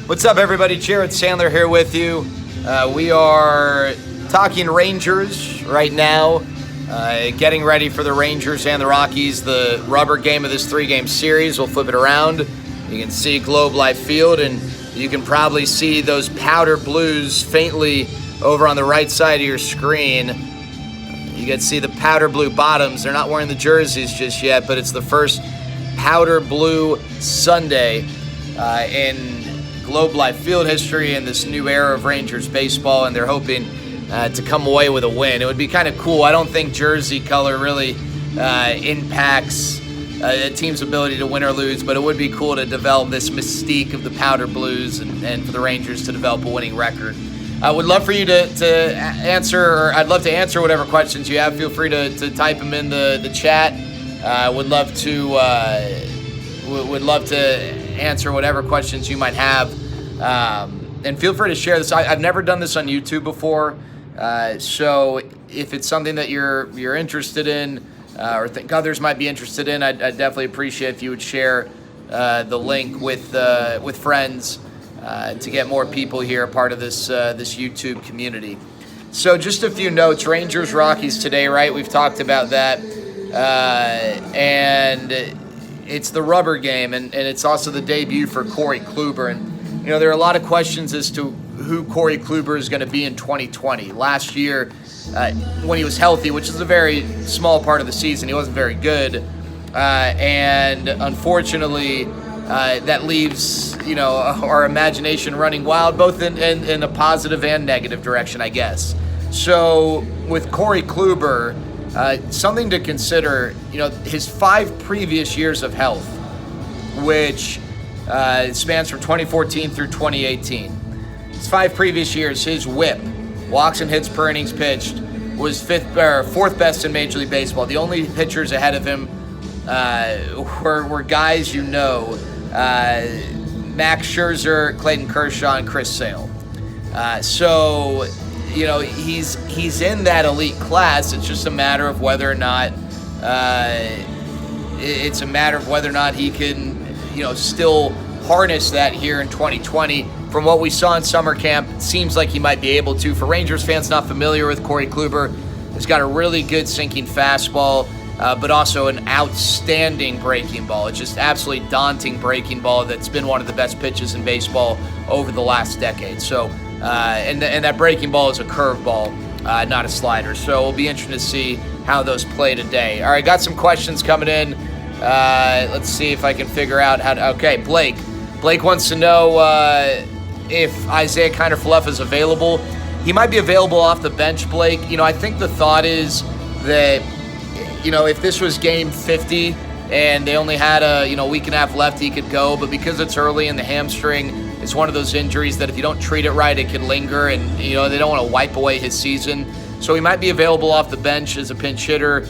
What's up, everybody? Jared Sandler here with you. We are talking Rangers right now, getting ready for the Rangers and the Rockies, the rubber game of this 3-game series. We'll flip it around. You can see Globe Life Field, and you can probably see those powder blues faintly over on the right side of your screen. You can see the powder blue bottoms. They're not wearing the jerseys just yet, but it's the first powder blue Sunday in Globe Life Field history in this new era of Rangers baseball, and they're hoping to come away with a win. It would be kind of cool. I don't think jersey color really impacts a team's ability to win or lose, but it would be cool to develop this mystique of the powder blues and for the Rangers to develop a winning record. I would love for you to answer, or I'd love to answer whatever questions you have. Feel free to type them in the chat. Would love to answer whatever questions you might have, and feel free to share this. I've never done this on YouTube before, so if it's something that you're interested in or think others might be interested in, I'd definitely appreciate if you would share the link with friends to get more people here a part of this YouTube community. So just a few notes. Rangers-Rockies today, right? We've talked about that, and it's the rubber game, and it's also the debut for Corey Kluber. And, you know, there are a lot of questions as to who Corey Kluber is going to be in 2020. Last year, when he was healthy, which is a very small part of the season, he wasn't very good. And unfortunately, that leaves, you know, our imagination running wild, both in a positive and negative direction, I guess. So with Corey Kluber, something to consider, you know, his 5 previous years of health, which spans from 2014 through 2018. His 5 previous years, his WHIP, walks and hits per innings pitched, was 4th best in Major League Baseball. The only pitchers ahead of him were guys you know, Max Scherzer, Clayton Kershaw, and Chris Sale. So, you know, he's in that elite class. It's just a matter of whether or not he can, you know, still harness that here in 2020. From what we saw in summer camp, it seems like he might be able to. For Rangers fans not familiar with Corey Kluber, he's got a really good sinking fastball, but also an outstanding breaking ball. It's just absolutely daunting breaking ball that's been one of the best pitches in baseball over the last decade. So, and that breaking ball is a curveball, not a slider. So it'll be interesting to see how those play today. All right, got some questions coming in. Let's see if I can figure out how to. Okay, Blake wants to know if Isaiah Kiner-Falefa is available. He might be available off the bench, Blake. You know, I think the thought is that, you know, if this was game 50 and they only had a week and a half left, he could go. But because it's early in the hamstring, it's one of those injuries that if you don't treat it right, it can linger, and, you know, they don't want to wipe away his season. So he might be available off the bench as a pinch hitter,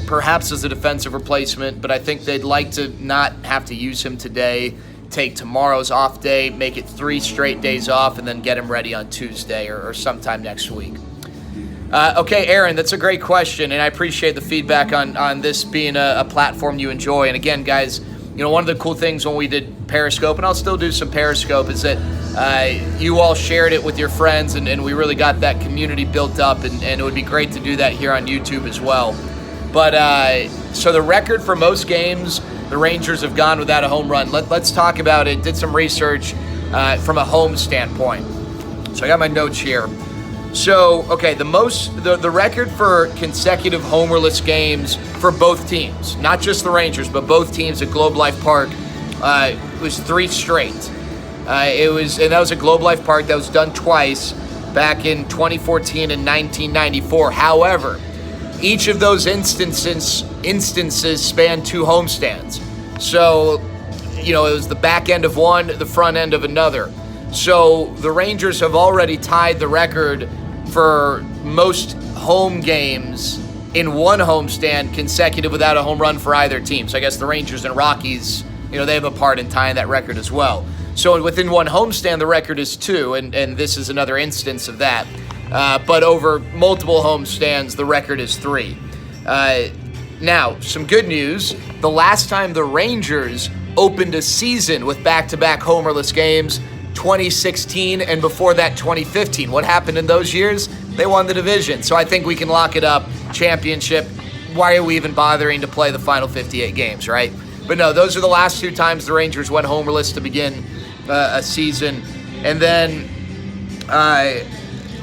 perhaps as a defensive replacement, but I think they'd like to not have to use him today, take tomorrow's off day, make it 3 straight days off, and then get him ready on Tuesday or sometime next week. Okay, Aaron, that's a great question, and I appreciate the feedback on this being a platform you enjoy. And again, guys, you know, one of the cool things when we did Periscope, and I'll still do some Periscope, is that you all shared it with your friends, and we really got that community built up, and it would be great to do that here on YouTube as well. But so the record for most games the Rangers have gone without a home run. Let's talk about it. Did some research from a home standpoint. So I got my notes here. So, okay, the record for consecutive homerless games for both teams, not just the Rangers, but both teams at Globe Life Park, was 3 straight. And that was at Globe Life Park. That was done twice, back in 2014 and 1994. However, each of those instances spanned 2 homestands. So, you know, it was the back end of one, the front end of another. So the Rangers have already tied the record for most home games in one homestand consecutive without a home run for either team. So I guess the Rangers and Rockies, you know, they have a part in tying that record as well. So within one homestand, the record is 2, and this is another instance of that. But over multiple homestands, the record is 3. Now, some good news. The last time the Rangers opened a season with back-to-back homerless games, 2016, and before that 2015. What happened in those years? They won the division. So I think we can lock it up. Championship. Why are we even bothering to play the final 58 games, right? But no, those are the last 2 times the Rangers went homerless to begin a season. And then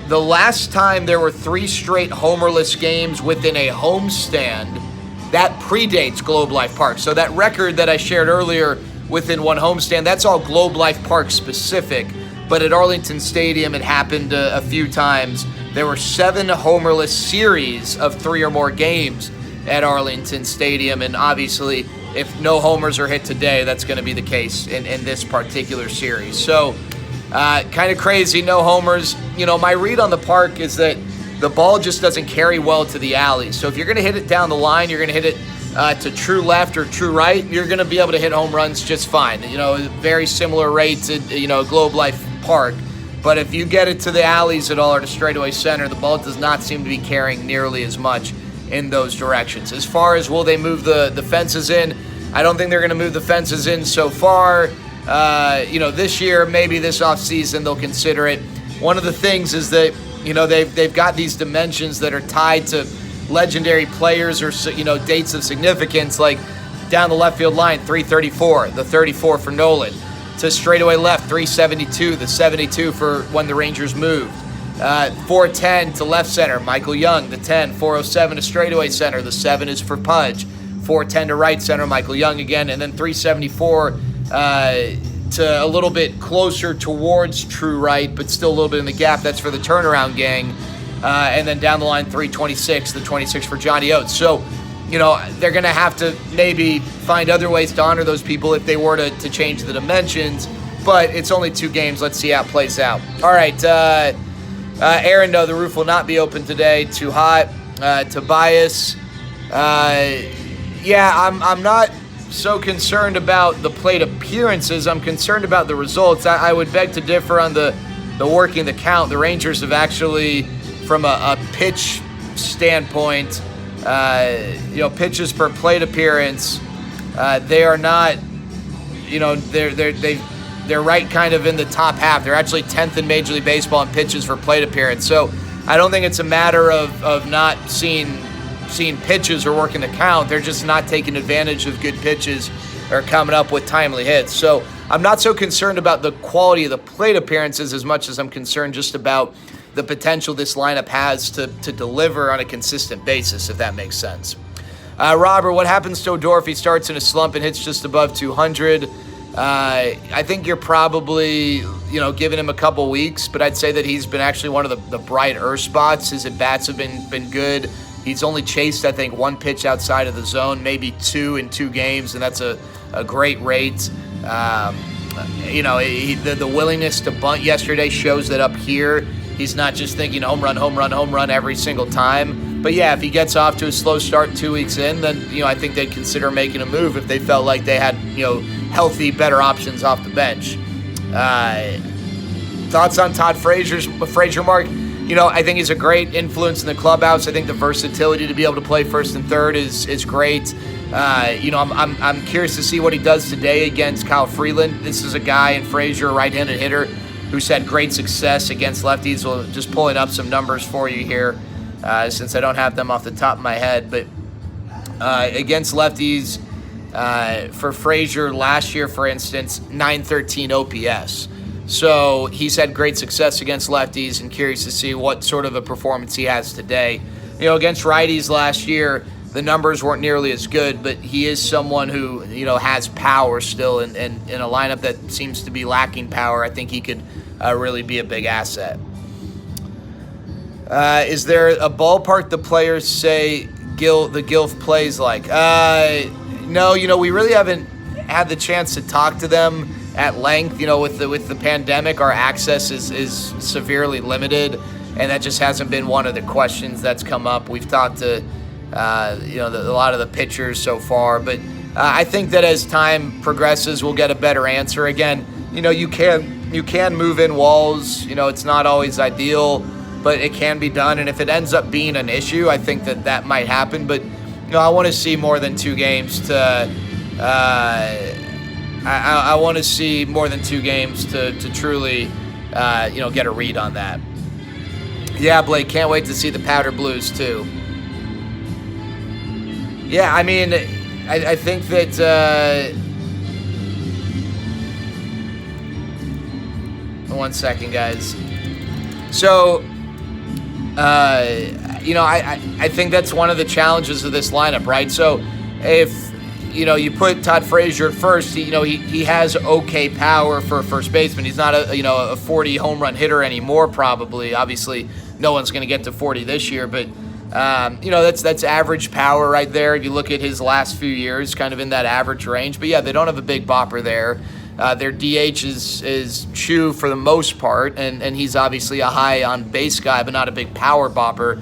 the last time there were 3 straight homerless games within a homestand, that predates Globe Life Park. So that record that I shared earlier within one homestand, that's all Globe Life Park specific. But at Arlington Stadium, it happened a few times. There were 7 homerless series of 3 or more games at Arlington Stadium. And obviously, if no homers are hit today, that's going to be the case in this particular series. So kind of crazy, no homers. You know, my read on the park is that the ball just doesn't carry well to the alleys. So if you're going to hit it down the line, you're going to hit it to true left or true right, you're going to be able to hit home runs just fine. You know, very similar rate to, Globe Life Park. But if you get it to the alleys at all or to straightaway center, the ball does not seem to be carrying nearly as much in those directions. As far as will they move the fences in, I don't think they're going to move the fences in so far. This year, maybe this offseason, they'll consider it. One of the things is that, they've got these dimensions that are tied to legendary players or, dates of significance, like down the left field line, 334, the 34 for Nolan. To straightaway left, 372, the 72 for when the Rangers moved. 410 to left center, Michael Young, the 10. 407 to straightaway center, the 7 is for Pudge. 410 to right center, Michael Young again. And then 374 to a little bit closer towards true right, but still a little bit in the gap. That's for the turnaround gang. And then down the line, 326, the 26 for Johnny Oates. So, they're going to have to maybe find other ways to honor those people if they were to change the dimensions. But it's only 2 games. Let's see how it plays out. All right. Aaron, no, the roof will not be open today. Too hot. Tobias. I'm not so concerned about the plate appearances. I'm concerned about the results. I would beg to differ on the working the count. The Rangers have actually, from a pitch standpoint, pitches per plate appearance, they are not, they're right kind of in the top half. They're actually 10th in Major League Baseball in pitches for plate appearance. So I don't think it's a matter of not seeing pitches or working the count. They're just not taking advantage of good pitches or coming up with timely hits. So I'm not so concerned about the quality of the plate appearances as much as I'm concerned just about the potential this lineup has to deliver on a consistent basis, if that makes sense. Robert, what happens to Odor if he starts in a slump and hits just above 200? I think you're probably, giving him a couple weeks, but I'd say that he's been actually one of the brighter spots. His at-bats have been good. He's only chased, I think, 1 pitch outside of the zone, maybe 2 in 2 games, and that's a great rate. The willingness to bunt yesterday shows that up here, he's not just thinking home run, home run, home run every single time. But yeah, if he gets off to a slow start 2 weeks in, then, I think they'd consider making a move if they felt like they had, healthy, better options off the bench. Thoughts on Todd Frazier, Mark? I think he's a great influence in the clubhouse. I think the versatility to be able to play first and third is great. I'm curious to see what he does today against Kyle Freeland. This is a guy in Frazier, a right-handed hitter, who's had great success against lefties. We'll just pulling up some numbers for you here, since I don't have them off the top of my head. But against lefties, for Frazier last year, for instance, 913 OPS. So he's had great success against lefties, and curious to see what sort of a performance he has today. Against righties last year, the numbers weren't nearly as good, but he is someone who, has power still, and in a lineup that seems to be lacking power, I think he could really be a big asset. Is there a ballpark the players say the Gilf plays like? No, we really haven't had the chance to talk to them at length. With the pandemic, our access is severely limited, and that just hasn't been one of the questions that's come up. We've talked to a lot of the pitchers so far, but I think that as time progresses, we'll get a better answer. Again, you can move in walls. It's not always ideal, but it can be done. And if it ends up being an issue, I think that might happen. But I want to see more than 2 games to. I want to see more than 2 games to truly, get a read on that. Yeah, Blake, can't wait to see the Powder Blues too. Yeah, I mean, I think that. One second, guys. So, I think that's one of the challenges of this lineup, right? So, if you put Todd Frazier at first, he has okay power for a first baseman. He's not a 40 home run hitter anymore, probably. Obviously, no one's going to get to 40 this year, but that's average power right there. If you look at his last few years, kind of in that average range. But yeah, they don't have a big bopper there. Their DH is Chu for the most part, and he's obviously a high on base guy, but not a big power bopper.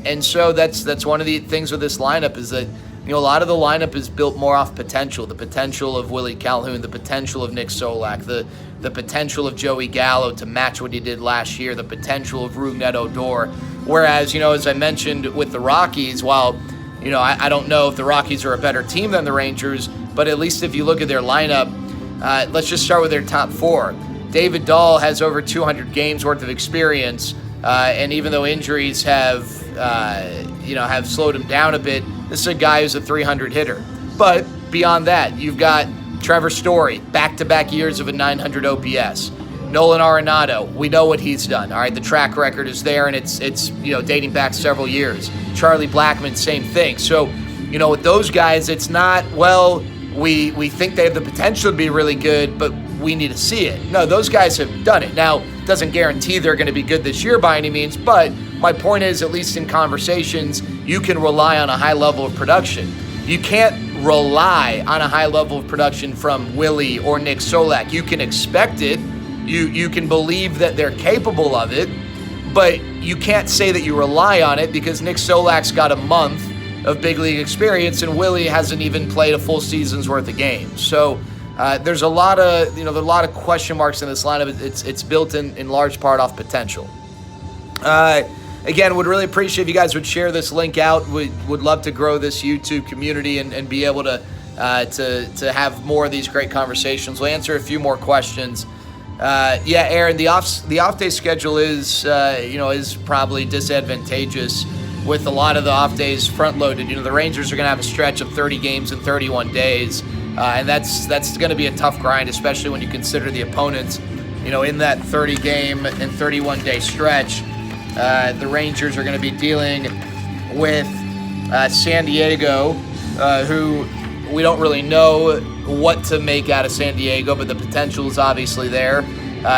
And so that's one of the things with this lineup is that a lot of the lineup is built more off potential. The potential of Willie Calhoun, the potential of Nick Solak, the potential of Joey Gallo to match what he did last year, the potential of Rougned Odor. Whereas, as I mentioned with the Rockies, while I don't know if the Rockies are a better team than the Rangers, but at least if you look at their lineup, let's just start with their top 4. David Dahl has over 200 games worth of experience, and even though injuries have slowed him down a bit, this is a guy who's a 300 hitter. But beyond that, you've got Trevor Story, back-to-back years of a 900 OPS. Nolan Arenado, we know what he's done. All right, the track record is there, and it's dating back several years. Charlie Blackmon, same thing. So, with those guys, it's not, we think they have the potential to be really good, but we need to see it. No, those guys have done it. Now, it doesn't guarantee they're going to be good this year by any means, but my point is, at least in conversations, you can rely on a high level of production. You can't rely on a high level of production from Willie or Nick Solak. You can expect it. You can believe that they're capable of it, but you can't say that you rely on it because Nick Solak's got a month of big league experience and Willie hasn't even played a full season's worth of games. So there's a lot of question marks in this lineup. It's built in large part off potential. Again, would really appreciate if you guys would share this link out. Would love to grow this YouTube community and be able to have more of these great conversations. We'll answer a few more questions. Aaron, the off day schedule is probably disadvantageous with a lot of the off days front loaded. The Rangers are going to have a stretch of 30 games in 31 days, and that's going to be a tough grind, especially when you consider the opponents. In that 30 game and 31 day stretch, the Rangers are going to be dealing with San Diego, who we don't really know what to make out of San Diego, but the potential is obviously there.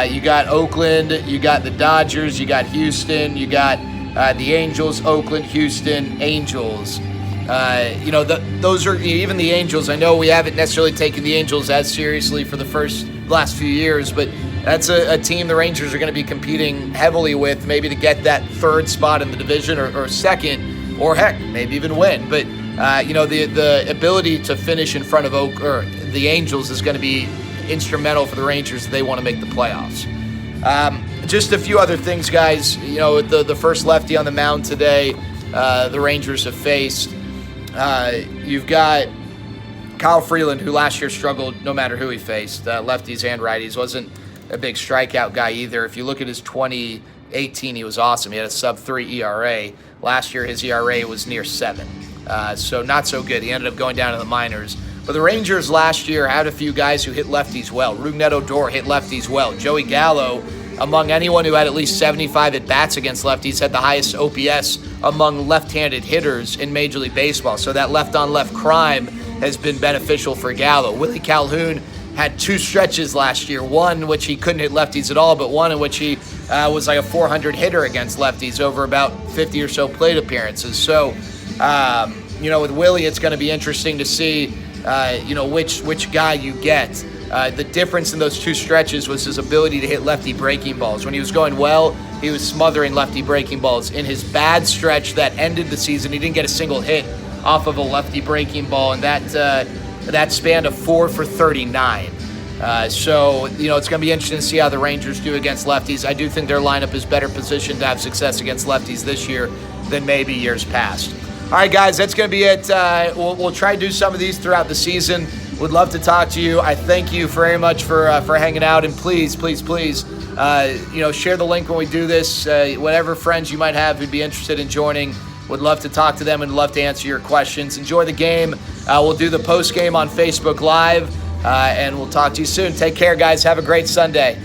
You got Oakland, you got the Dodgers, you got Houston, you got the Angels, Oakland, Houston, Angels. Those are even the Angels. I know we haven't necessarily taken the Angels as seriously for the last few years, but that's a team the Rangers are going to be competing heavily with, maybe to get that 3rd spot in the division or 2nd, or heck, maybe even win. But the ability to finish in front of the Angels is going to be instrumental for the Rangers if they want to make the playoffs. Just a few other things, guys. The first lefty on the mound today, the Rangers have faced. You've got Kyle Freeland, who last year struggled no matter who he faced, lefties and righties. Wasn't a big strikeout guy either. If you look at his 2018, he was awesome. He had a sub-3 ERA. Last year, his ERA was near 7. So not so good. He ended up going down to the minors. But the Rangers last year had a few guys who hit lefties well. Rougned Odor hit lefties well. Joey Gallo, among anyone who had at least 75 at-bats against lefties, had the highest OPS among left-handed hitters in Major League Baseball. So that left-on-left crime has been beneficial for Gallo. Willie Calhoun had 2 stretches last year, one in which he couldn't hit lefties at all, but one in which he was like a 400 hitter against lefties over about 50 or so plate appearances. So, with Willie, it's going to be interesting to see, which guy you get. The difference in those 2 stretches was his ability to hit lefty breaking balls. When he was going well, he was smothering lefty breaking balls. In his bad stretch that ended the season, he didn't get a single hit off of a lefty breaking ball, and that spanned a 4 for 39. So, it's going to be interesting to see how the Rangers do against lefties. I do think their lineup is better positioned to have success against lefties this year than maybe years past. All right, guys, that's going to be it. We'll try to do some of these throughout the season. Would love to talk to you. I thank you very much for hanging out, and please, share the link when we do this. Whatever friends you might have who'd be interested in joining, would love to talk to them and love to answer your questions. Enjoy the game. We'll do the post game on Facebook Live, and we'll talk to you soon. Take care, guys. Have a great Sunday.